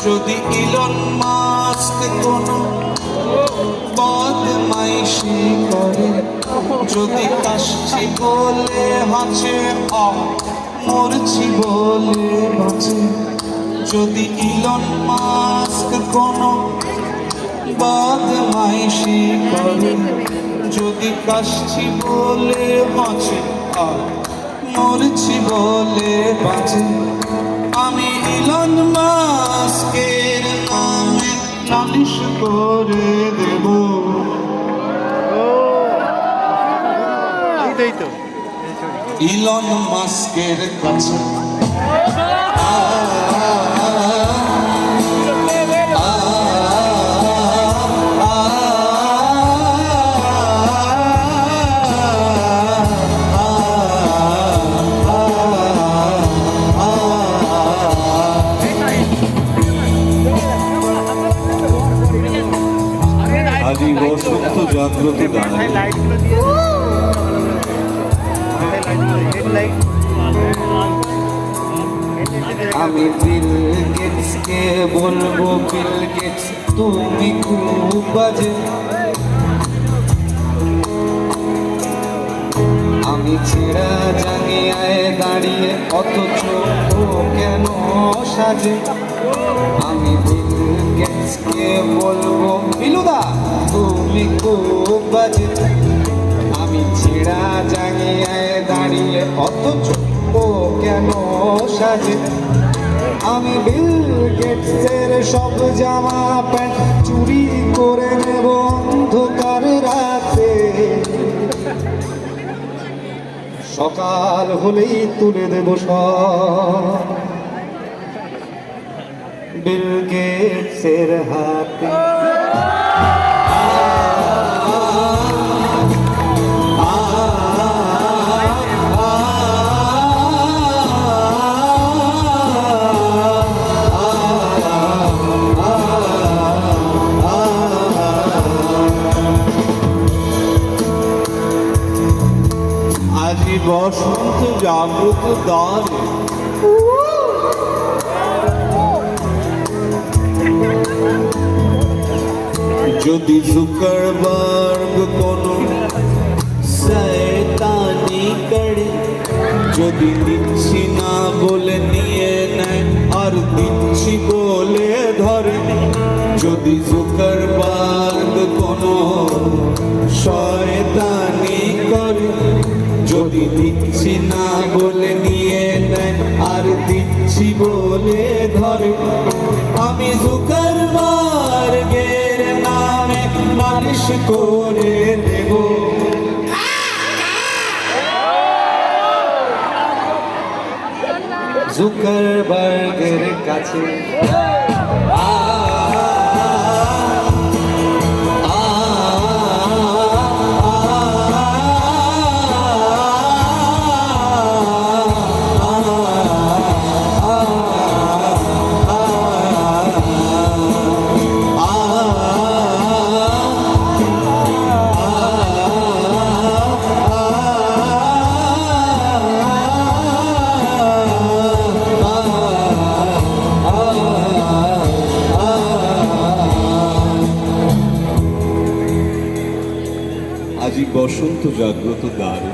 যদি Elon Musk কোনো বদমাইশি করে, যদি কাশছি বলে হাঁচে মরছি বলে বাঁচে, যদি ইলন মাস্ক কোনো বদমাইশি করে, যদি কাশছি বলে বাঁচে মরছি বলে বাঁচে, আমি ইলন মাস্কের নামে নালিশ করে দেব। ইলন মাস্কের কাছে আজি বসন্ত জাগ্রত দাঁড়ায়। আমি বিল গেটসকে বলবো, বিল গেটস তুমি খুব বাজে। আমি ছেঁড়া জাঙ্গিয়ায় দাঁড়িয়ে অথচ ও কেন সাজে। আমি বিল গেটসকে বলবো, বিলুদা তুমি খুব বাজে। আমি ছেঁড়া জাঙ্গিয়ায় দাঁড়িয়ে অথচ ও কেন সাজে। আমি বিল গেটসের সব জামা প্যান্ট চুরি করে নেব অন্ধকার রাতে, সকাল হলেই তুলে দেব সব বিল গেটসের হাতে। আজি বসন্ত জাগ্রত দ্বারে, যদি জুকারবার্গ কোনো শয়তানি করে, যদি দিচ্ছি না বলে নিয়ে নেয় আর দিচ্ছি বলে ধরে, যদি জুকারবার্গ কোনো শয়তানি করে, যদি দিচ্ছি না বলে নিয়ে নেয় আর দিচ্ছি বলে ধরে, আমি জুকারবার্গের নামে নালিশ করে দেব। জুকারবার্গের কাছে আজি বসন্ত জাগ্রত দ্বারে।